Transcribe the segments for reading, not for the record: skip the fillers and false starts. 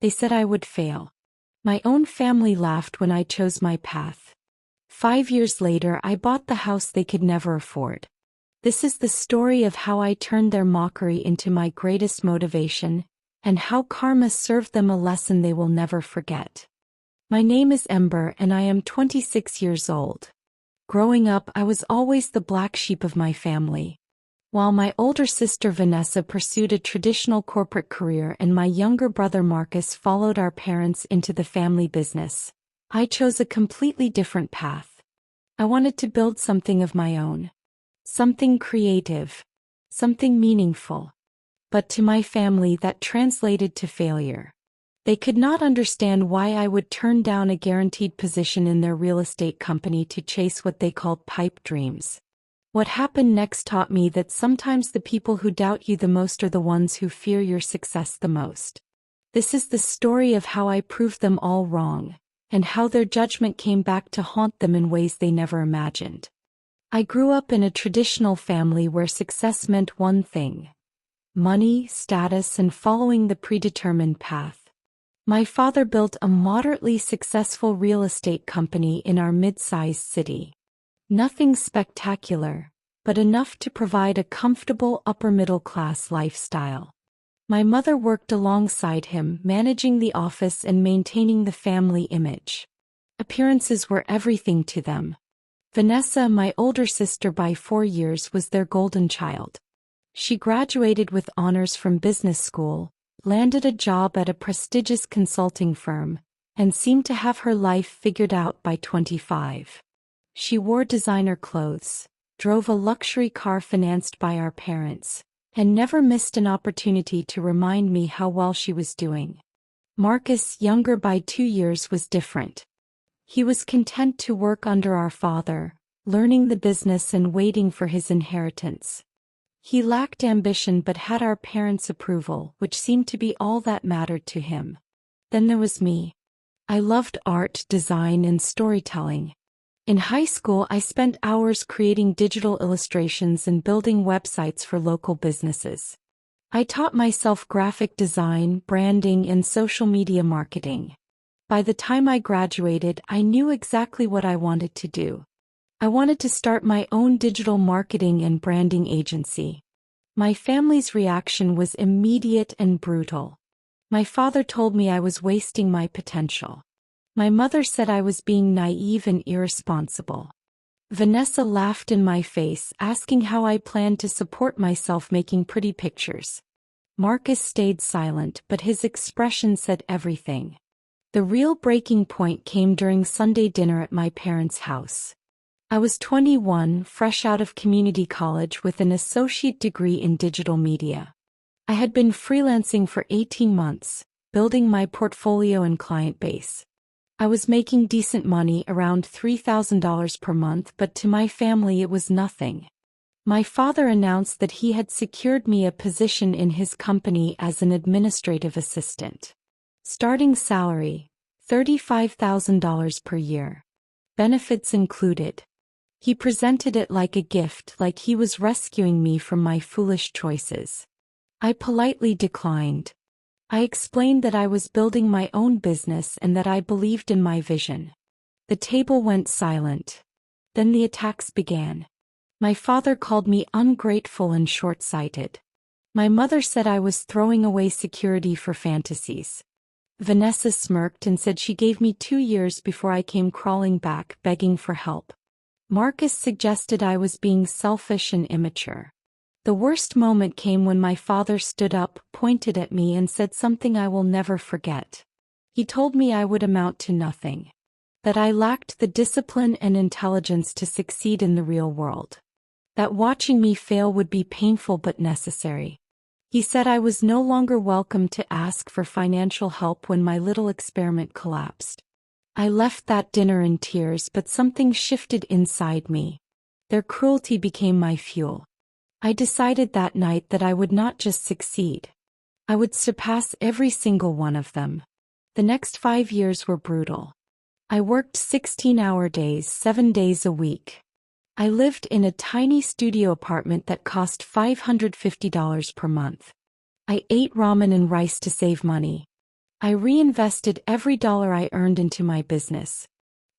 They said I would fail. My own family laughed when I chose my path. 5 years later, I bought the house they could never afford. This is the story of how I turned their mockery into my greatest motivation, and how karma served them a lesson they will never forget. My name is Ember and I am 26 years old. Growing up, I was always the black sheep of my family. While my older sister Vanessa pursued a traditional corporate career and my younger brother Marcus followed our parents into the family business, I chose a completely different path. I wanted to build something of my own. Something creative. Something meaningful. But to my family that translated to failure. They could not understand why I would turn down a guaranteed position in their real estate company to chase what they called pipe dreams. What happened next taught me that sometimes the people who doubt you the most are the ones who fear your success the most. This is the story of how I proved them all wrong, and how their judgment came back to haunt them in ways they never imagined. I grew up in a traditional family where success meant one thing: money, status, and following the predetermined path. My father built a moderately successful real estate company in our mid-sized city. Nothing spectacular, but enough to provide a comfortable upper-middle-class lifestyle. My mother worked alongside him, managing the office and maintaining the family image. Appearances were everything to them. Vanessa, my older sister by 4 years, was their golden child. She graduated with honors from business school, landed a job at a prestigious consulting firm, and seemed to have her life figured out by 25. She wore designer clothes, drove a luxury car financed by our parents, and never missed an opportunity to remind me how well she was doing. Marcus, younger by 2 years, was different. He was content to work under our father, learning the business and waiting for his inheritance. He lacked ambition but had our parents' approval, which seemed to be all that mattered to him. Then there was me. I loved art, design, and storytelling. In high school, I spent hours creating digital illustrations and building websites for local businesses. I taught myself graphic design, branding, and social media marketing. By the time I graduated, I knew exactly what I wanted to do. I wanted to start my own digital marketing and branding agency. My family's reaction was immediate and brutal. My father told me I was wasting my potential. My mother said I was being naive and irresponsible. Vanessa laughed in my face, asking how I planned to support myself making pretty pictures. Marcus stayed silent, but his expression said everything. The real breaking point came during Sunday dinner at my parents' house. I was 21, fresh out of community college with an associate degree in digital media. I had been freelancing for 18 months, building my portfolio and client base. I was making decent money, around $3,000 per month, but to my family it was nothing. My father announced that he had secured me a position in his company as an administrative assistant. Starting salary, $35,000 per year. Benefits included. He presented it like a gift, like he was rescuing me from my foolish choices. I politely declined. I explained that I was building my own business and that I believed in my vision. The table went silent. Then the attacks began. My father called me ungrateful and short-sighted. My mother said I was throwing away security for fantasies. Vanessa smirked and said she gave me 2 years before I came crawling back, begging for help. Marcus suggested I was being selfish and immature. The worst moment came when my father stood up, pointed at me, and said something I will never forget. He told me I would amount to nothing. That I lacked the discipline and intelligence to succeed in the real world. That watching me fail would be painful but necessary. He said I was no longer welcome to ask for financial help when my little experiment collapsed. I left that dinner in tears, but something shifted inside me. Their cruelty became my fuel. I decided that night that I would not just succeed. I would surpass every single one of them. The next 5 years were brutal. I worked 16-hour days, 7 days a week. I lived in a tiny studio apartment that cost $550 per month. I ate ramen and rice to save money. I reinvested every dollar I earned into my business.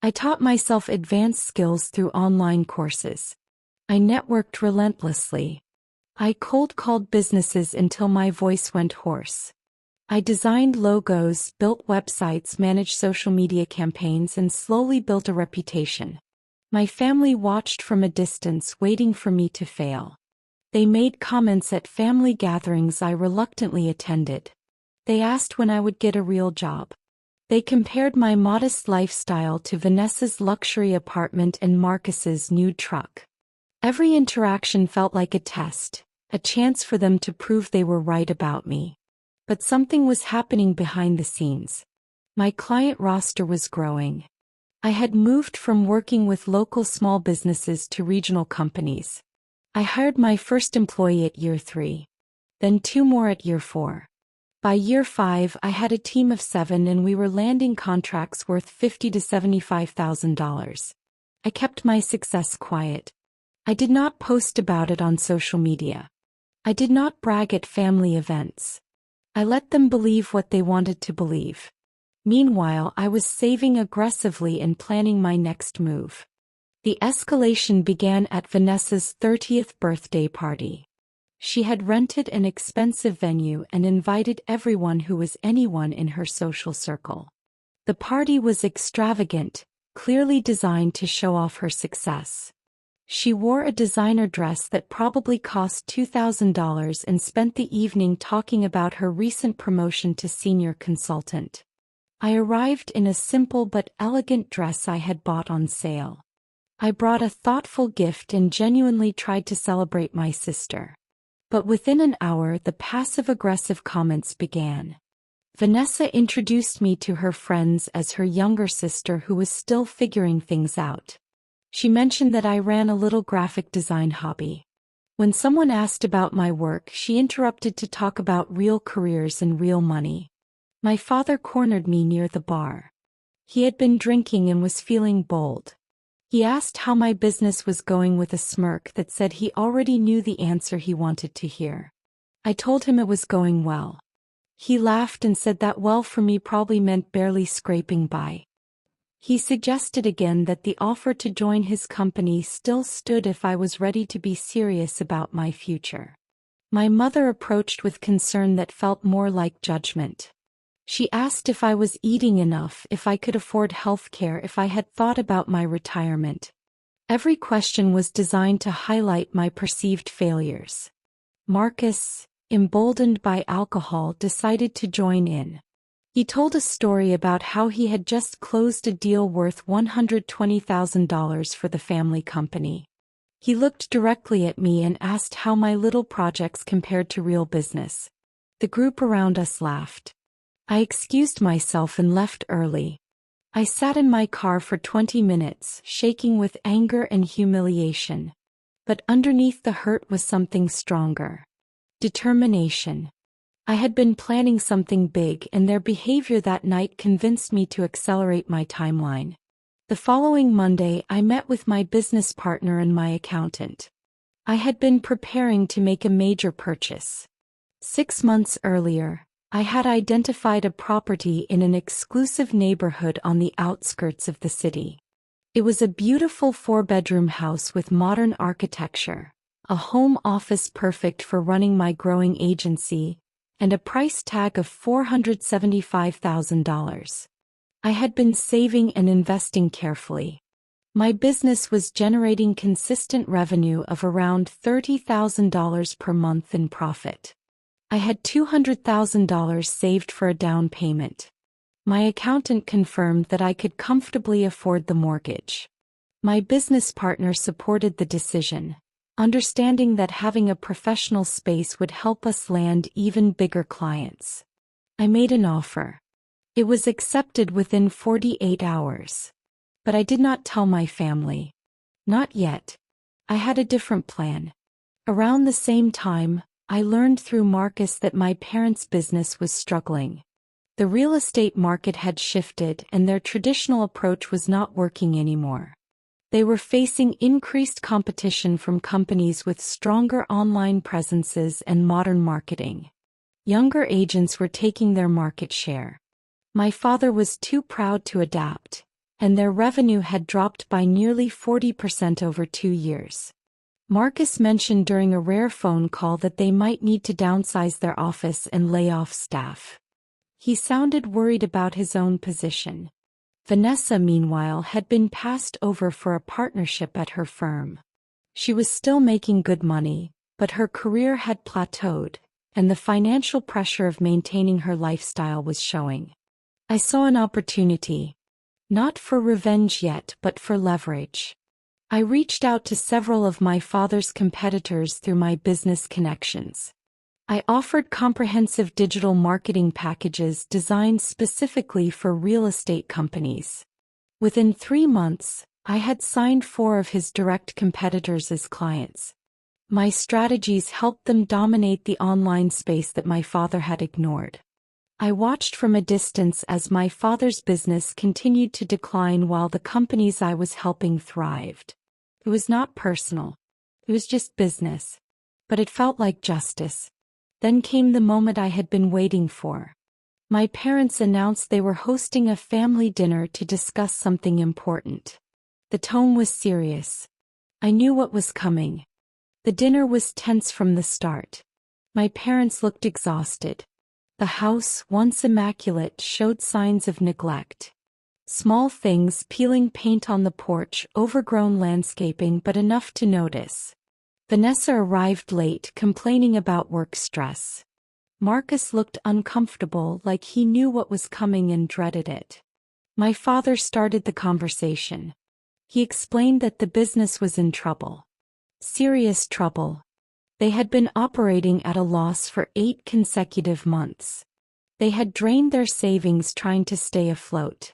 I taught myself advanced skills through online courses. I networked relentlessly. I cold called businesses until my voice went hoarse. I designed logos, built websites, managed social media campaigns, and slowly built a reputation. My family watched from a distance, waiting for me to fail. They made comments at family gatherings I reluctantly attended. They asked when I would get a real job. They compared my modest lifestyle to Vanessa's luxury apartment and Marcus's new truck. Every interaction felt like a test, a chance for them to prove they were right about me. But something was happening behind the scenes. My client roster was growing. I had moved from working with local small businesses to regional companies. I hired my first employee at year 3. Then 2 more at year 4. By year 5, I had a team of 7 and we were landing contracts worth $50,000 to $75,000. I kept my success quiet. I did not post about it on social media. I did not brag at family events. I let them believe what they wanted to believe. Meanwhile, I was saving aggressively and planning my next move. The escalation began at Vanessa's 30th birthday party. She had rented an expensive venue and invited everyone who was anyone in her social circle. The party was extravagant, clearly designed to show off her success. She wore a designer dress that probably cost $2,000 and spent the evening talking about her recent promotion to senior consultant. I arrived in a simple but elegant dress I had bought on sale. I brought a thoughtful gift and genuinely tried to celebrate my sister. But within an hour, the passive-aggressive comments began. Vanessa introduced me to her friends as her younger sister who was still figuring things out. She mentioned that I ran a little graphic design hobby. When someone asked about my work, she interrupted to talk about real careers and real money. My father cornered me near the bar. He had been drinking and was feeling bold. He asked how my business was going with a smirk that said he already knew the answer he wanted to hear. I told him it was going well. He laughed and said that well for me probably meant barely scraping by. He suggested again that the offer to join his company still stood if I was ready to be serious about my future. My mother approached with concern that felt more like judgment. She asked if I was eating enough, if I could afford health care, if I had thought about my retirement. Every question was designed to highlight my perceived failures. Marcus, emboldened by alcohol, decided to join in. He told a story about how he had just closed a deal worth $120,000 for the family company. He looked directly at me and asked how my little projects compared to real business. The group around us laughed. I excused myself and left early. I sat in my car for 20 minutes, shaking with anger and humiliation. But underneath the hurt was something stronger. Determination. I had been planning something big, and their behavior that night convinced me to accelerate my timeline. The following Monday, I met with my business partner and my accountant. I had been preparing to make a major purchase. 6 months earlier, I had identified a property in an exclusive neighborhood on the outskirts of the city. It was a beautiful 4-bedroom house with modern architecture, a home office perfect for running my growing agency, and a price tag of $475,000. I had been saving and investing carefully. My business was generating consistent revenue of around $30,000 per month in profit. I had $200,000 saved for a down payment. My accountant confirmed that I could comfortably afford the mortgage. My business partner supported the decision, understanding that having a professional space would help us land even bigger clients. I made an offer. It was accepted within 48 hours. But I did not tell my family. Not yet. I had a different plan. Around the same time, I learned through Marcus that my parents' business was struggling. The real estate market had shifted and their traditional approach was not working anymore. They were facing increased competition from companies with stronger online presences and modern marketing. Younger agents were taking their market share. My father was too proud to adapt, and their revenue had dropped by nearly 40% over 2 years. Marcus mentioned during a rare phone call that they might need to downsize their office and lay off staff. He sounded worried about his own position. Vanessa, meanwhile, had been passed over for a partnership at her firm. She was still making good money, but her career had plateaued, and the financial pressure of maintaining her lifestyle was showing. I saw an opportunity. Not for revenge yet, but for leverage. I reached out to several of my father's competitors through my business connections. I offered comprehensive digital marketing packages designed specifically for real estate companies. Within 3 months, I had signed 4 of his direct competitors as clients. My strategies helped them dominate the online space that my father had ignored. I watched from a distance as my father's business continued to decline while the companies I was helping thrived. It was not personal. It was just business. But it felt like justice. Then came the moment I had been waiting for. My parents announced they were hosting a family dinner to discuss something important. The tone was serious. I knew what was coming. The dinner was tense from the start. My parents looked exhausted. The house, once immaculate, showed signs of neglect. Small things, peeling paint on the porch, overgrown landscaping, but enough to notice. Vanessa arrived late, complaining about work stress. Marcus looked uncomfortable, like he knew what was coming and dreaded it. My father started the conversation. He explained that the business was in trouble. Serious trouble. They had been operating at a loss for 8 consecutive months. They had drained their savings trying to stay afloat.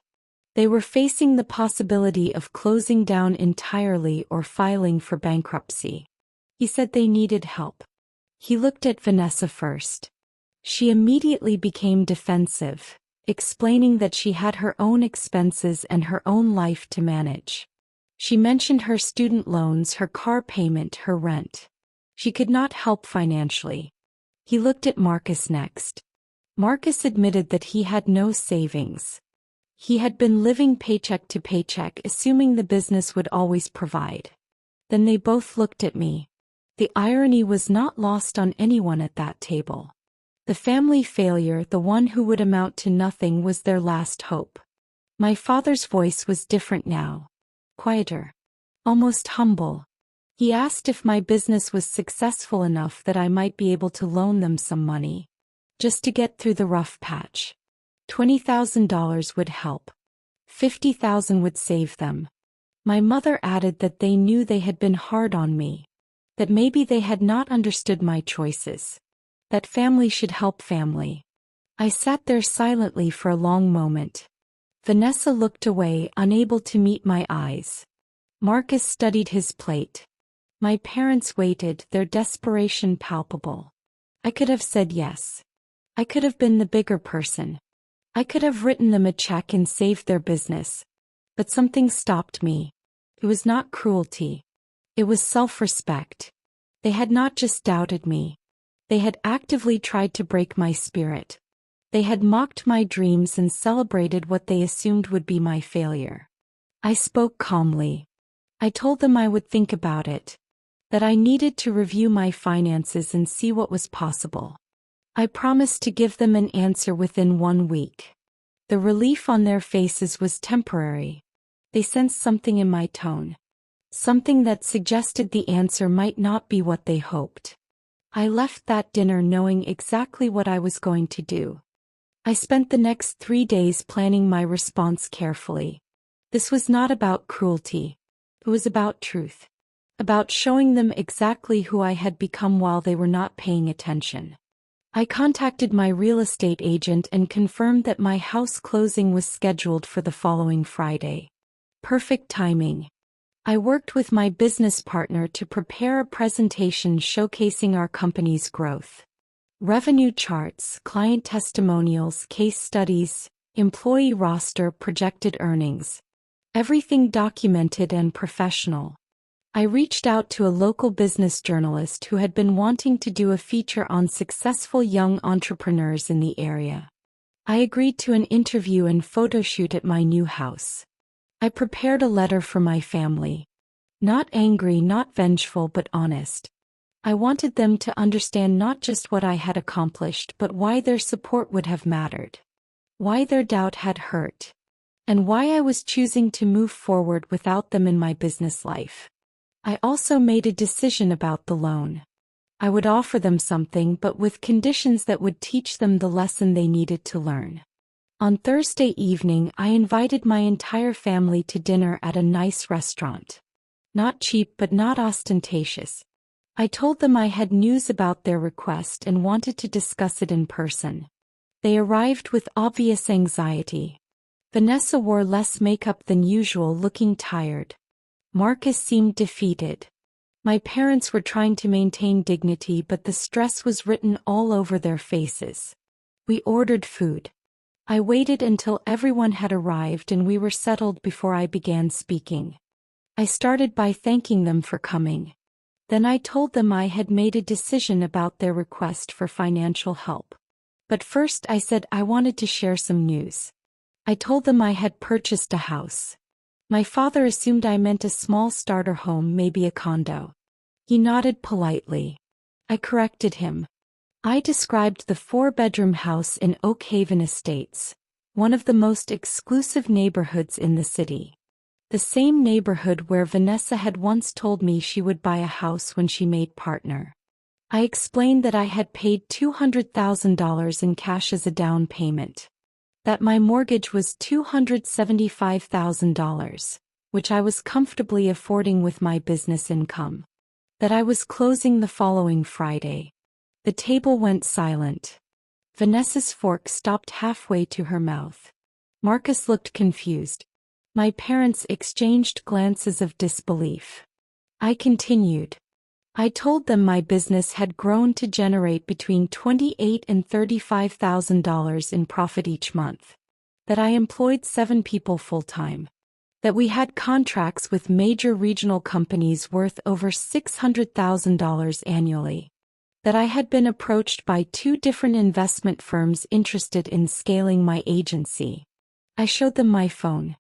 They were facing the possibility of closing down entirely or filing for bankruptcy. He said they needed help. He looked at Vanessa first. She immediately became defensive, explaining that she had her own expenses and her own life to manage. She mentioned her student loans, her car payment, her rent. She could not help financially. He looked at Marcus next. Marcus admitted that he had no savings. He had been living paycheck to paycheck, assuming the business would always provide. Then they both looked at me. The irony was not lost on anyone at that table. The family failure, the one who would amount to nothing, was their last hope. My father's voice was different now. Quieter. Almost humble. He asked if my business was successful enough that I might be able to loan them some money. Just to get through the rough patch. $20,000 would help. $50,000 would save them. My mother added that they knew they had been hard on me. That maybe they had not understood my choices. That family should help family. I sat there silently for a long moment. Vanessa looked away, unable to meet my eyes. Marcus studied his plate. My parents waited, their desperation palpable. I could have said yes. I could have been the bigger person. I could have written them a check and saved their business. But something stopped me. It was not cruelty. It was self-respect. They had not just doubted me. They had actively tried to break my spirit. They had mocked my dreams and celebrated what they assumed would be my failure. I spoke calmly. I told them I would think about it. That I needed to review my finances and see what was possible. I promised to give them an answer within 1 week. The relief on their faces was temporary. They sensed something in my tone. Something that suggested the answer might not be what they hoped. I left that dinner knowing exactly what I was going to do. I spent the next 3 days planning my response carefully. This was not about cruelty. It was about truth. About showing them exactly who I had become while they were not paying attention. I contacted my real estate agent and confirmed that my house closing was scheduled for the following Friday. Perfect timing. I worked with my business partner to prepare a presentation showcasing our company's growth. Revenue charts, client testimonials, case studies, employee roster, projected earnings. Everything documented and professional. I reached out to a local business journalist who had been wanting to do a feature on successful young entrepreneurs in the area. I agreed to an interview and photo shoot at my new house. I prepared a letter for my family. Not angry, not vengeful, but honest. I wanted them to understand not just what I had accomplished, but why their support would have mattered. Why their doubt had hurt. And why I was choosing to move forward without them in my business life. I also made a decision about the loan. I would offer them something, but with conditions that would teach them the lesson they needed to learn. On Thursday evening, I invited my entire family to dinner at a nice restaurant. Not cheap, but not ostentatious. I told them I had news about their request and wanted to discuss it in person. They arrived with obvious anxiety. Vanessa wore less makeup than usual, looking tired. Marcus seemed defeated. My parents were trying to maintain dignity, but the stress was written all over their faces. We ordered food. I waited until everyone had arrived and we were settled before I began speaking. I started by thanking them for coming. Then I told them I had made a decision about their request for financial help. But first I said I wanted to share some news. I told them I had purchased a house. My father assumed I meant a small starter home, maybe a condo. He nodded politely. I corrected him. I described the 4-bedroom house in Oak Haven Estates, one of the most exclusive neighborhoods in the city. The same neighborhood where Vanessa had once told me she would buy a house when she made partner. I explained that I had paid $200,000 in cash as a down payment. That my mortgage was $275,000, which I was comfortably affording with my business income. That I was closing the following Friday. The table went silent. Vanessa's fork stopped halfway to her mouth. Marcus looked confused. My parents exchanged glances of disbelief. I continued. I told them my business had grown to generate between $28,000 and $35,000 in profit each month. That I employed 7 people full-time. That we had contracts with major regional companies worth over $600,000 annually. That I had been approached by 2 different investment firms interested in scaling my agency. I showed them my phone.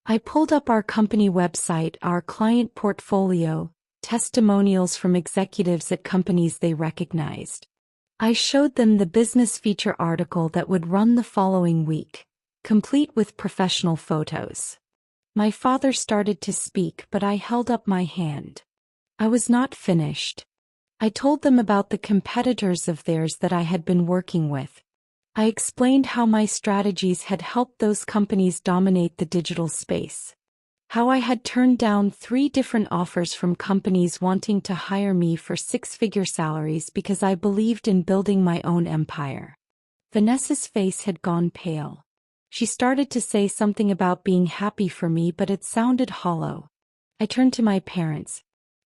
I pulled up our company website, our client portfolio, testimonials from executives at companies they recognized. I showed them the business feature article that would run the following week, complete with professional photos. My father started to speak, but I held up my hand. I was not finished. I told them about the competitors of theirs that I had been working with. I explained how my strategies had helped those companies dominate the digital space. How I had turned down 3 different offers from companies wanting to hire me for 6-figure salaries because I believed in building my own empire. Vanessa's face had gone pale. She started to say something about being happy for me, but it sounded hollow. I turned to my parents.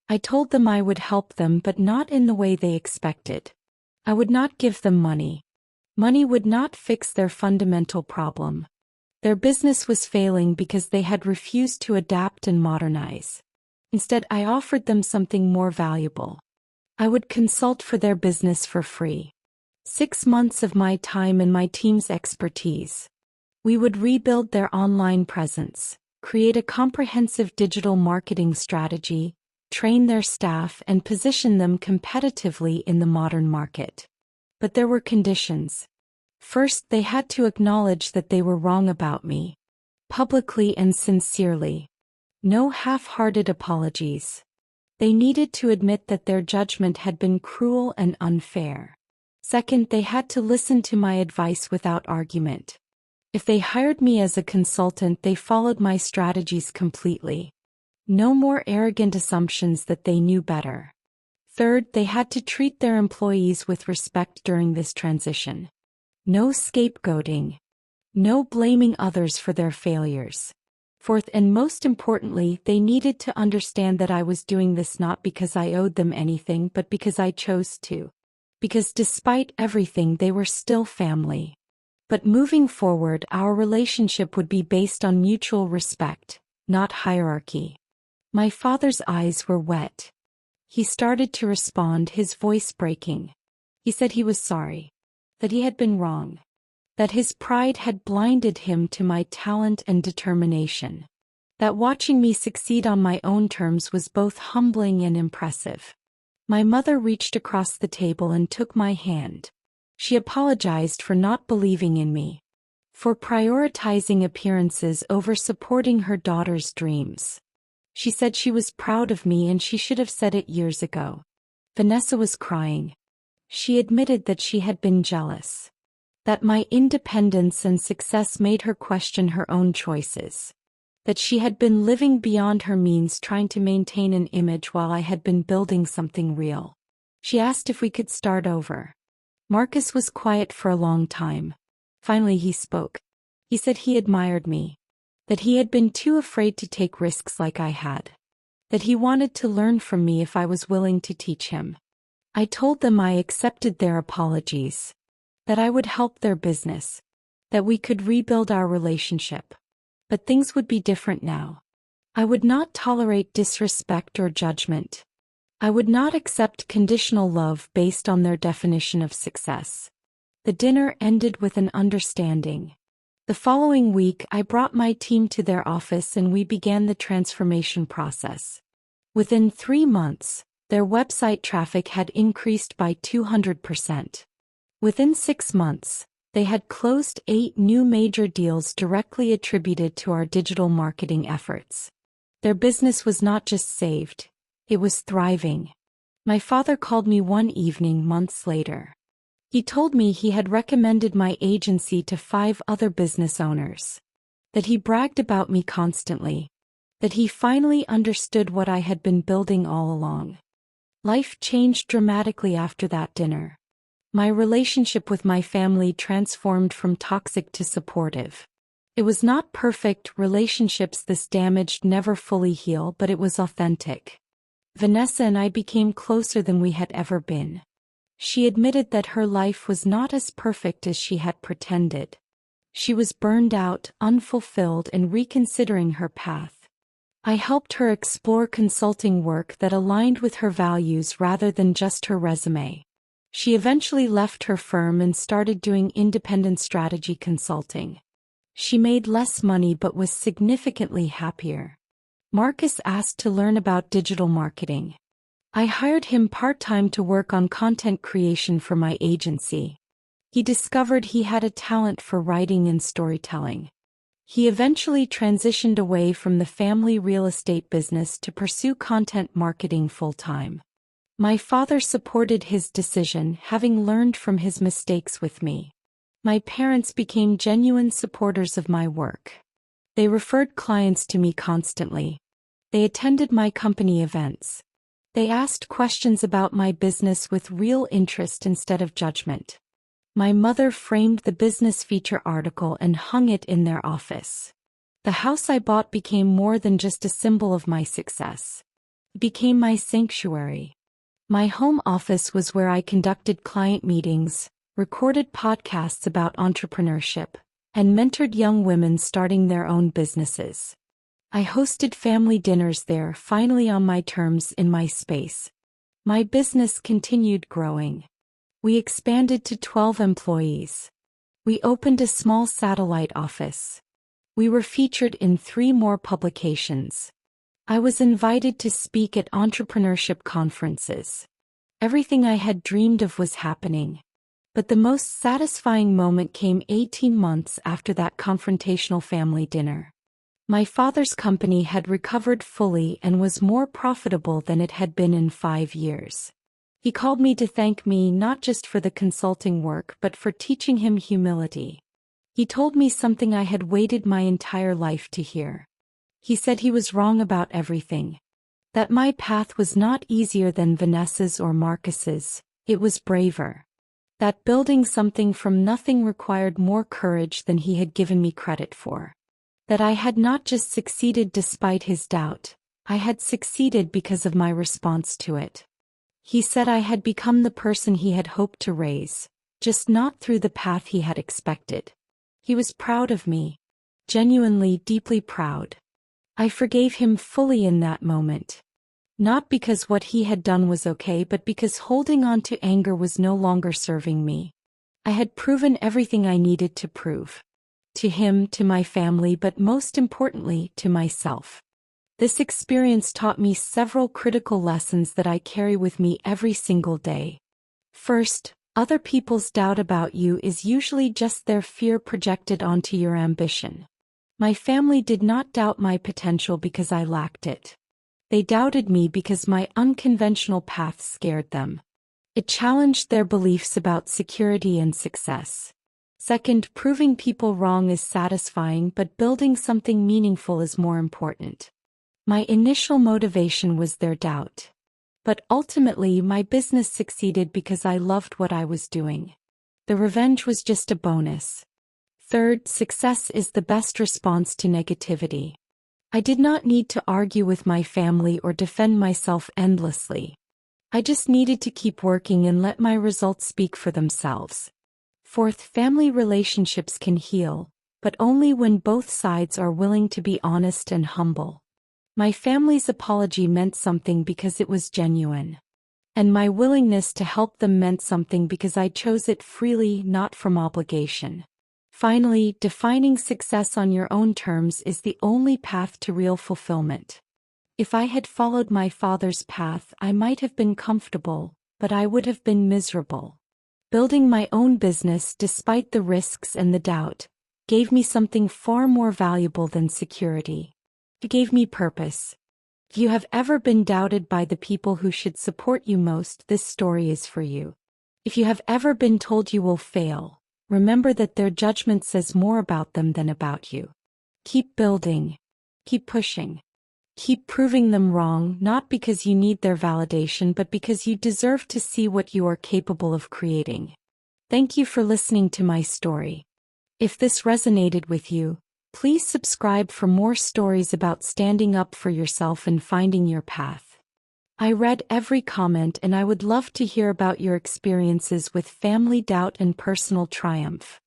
I told them I would help them, but not in the way they expected. I would not give them money. Money would not fix their fundamental problem. Their business was failing because they had refused to adapt and modernize. Instead, I offered them something more valuable. I would consult for their business for free. 6 months of my time and my team's expertise. We would rebuild their online presence, create a comprehensive digital marketing strategy, train their staff, and position them competitively in the modern market. But there were conditions. First, they had to acknowledge that they were wrong about me. Publicly and sincerely. No half-hearted apologies. They needed to admit that their judgment had been cruel and unfair. Second, they had to listen to my advice without argument. If they hired me as a consultant, they followed my strategies completely. No more arrogant assumptions that they knew better. Third, they had to treat their employees with respect during this transition. No scapegoating. No blaming others for their failures. Fourth, and most importantly, they needed to understand that I was doing this not because I owed them anything, but because I chose to. Because despite everything, they were still family. But moving forward, our relationship would be based on mutual respect, not hierarchy. My father's eyes were wet. He started to respond, his voice breaking. He said he was sorry. That he had been wrong. That his pride had blinded him to my talent and determination. That watching me succeed on my own terms was both humbling and impressive. My mother reached across the table and took my hand. She apologized for not believing in me, for prioritizing appearances over supporting her daughter's dreams. She said she was proud of me and she should have said it years ago. Vanessa was crying. She admitted that she had been jealous. That my independence and success made her question her own choices. That she had been living beyond her means trying to maintain an image while I had been building something real. She asked if we could start over. Marcus was quiet for a long time. Finally he spoke. He said he admired me. That he had been too afraid to take risks like I had. That he wanted to learn from me if I was willing to teach him. I told them I accepted their apologies. That I would help their business. That we could rebuild our relationship. But things would be different now. I would not tolerate disrespect or judgment. I would not accept conditional love based on their definition of success. The dinner ended with an understanding. The following week I brought my team to their office and we began the transformation process. Within 3 months, their website traffic had increased by 200%. Within 6 months, they had closed 8 new major deals directly attributed to our digital marketing efforts. Their business was not just saved, it was thriving. My father called me one evening months later. He told me he had recommended my agency to 5 other business owners. That he bragged about me constantly. That he finally understood what I had been building all along. Life changed dramatically after that dinner. My relationship with my family transformed from toxic to supportive. It was not perfect. Relationships this damaged never fully heal, but it was authentic. Vanessa and I became closer than we had ever been. She admitted that her life was not as perfect as she had pretended. She was burned out, unfulfilled, and reconsidering her path. I helped her explore consulting work that aligned with her values rather than just her resume. She eventually left her firm and started doing independent strategy consulting. She made less money but was significantly happier. Marcus asked to learn about digital marketing. I hired him part-time to work on content creation for my agency. He discovered he had a talent for writing and storytelling. He eventually transitioned away from the family real estate business to pursue content marketing full-time. My father supported his decision, having learned from his mistakes with me. My parents became genuine supporters of my work. They referred clients to me constantly. They attended my company events. They asked questions about my business with real interest instead of judgment. My mother framed the business feature article and hung it in their office. The house I bought became more than just a symbol of my success. It became my sanctuary. My home office was where I conducted client meetings, recorded podcasts about entrepreneurship, and mentored young women starting their own businesses. I hosted family dinners there, finally on my terms in my space. My business continued growing. We expanded to 12 employees. We opened a small satellite office. We were featured in 3 more publications. I was invited to speak at entrepreneurship conferences. Everything I had dreamed of was happening. But the most satisfying moment came 18 months after that confrontational family dinner. My father's company had recovered fully and was more profitable than it had been in 5 years. He called me to thank me not just for the consulting work but for teaching him humility. He told me something I had waited my entire life to hear. He said he was wrong about everything. That my path was not easier than Vanessa's or Marcus's, it was braver. That building something from nothing required more courage than he had given me credit for. That I had not just succeeded despite his doubt, I had succeeded because of my response to it. He said I had become the person he had hoped to raise, just not through the path he had expected. He was proud of me. Genuinely, deeply proud. I forgave him fully in that moment. Not because what he had done was okay, but because holding on to anger was no longer serving me. I had proven everything I needed to prove. To him, to my family, but most importantly, to myself. This experience taught me several critical lessons that I carry with me every single day. First, other people's doubt about you is usually just their fear projected onto your ambition. My family did not doubt my potential because I lacked it. They doubted me because my unconventional path scared them. It challenged their beliefs about security and success. Second, proving people wrong is satisfying, but building something meaningful is more important. My initial motivation was their doubt. But ultimately, my business succeeded because I loved what I was doing. The revenge was just a bonus. Third, success is the best response to negativity. I did not need to argue with my family or defend myself endlessly. I just needed to keep working and let my results speak for themselves. Fourth, family relationships can heal, but only when both sides are willing to be honest and humble. My family's apology meant something because it was genuine. And my willingness to help them meant something because I chose it freely, not from obligation. Finally, defining success on your own terms is the only path to real fulfillment. If I had followed my father's path, I might have been comfortable, but I would have been miserable. Building my own business, despite the risks and the doubt, gave me something far more valuable than security. It gave me purpose. If you have ever been doubted by the people who should support you most, this story is for you. If you have ever been told you will fail, remember that their judgment says more about them than about you. Keep building. Keep pushing. Keep proving them wrong, not because you need their validation, but because you deserve to see what you are capable of creating. Thank you for listening to my story. If this resonated with you, please subscribe for more stories about standing up for yourself and finding your path. I read every comment and I would love to hear about your experiences with family doubt and personal triumph.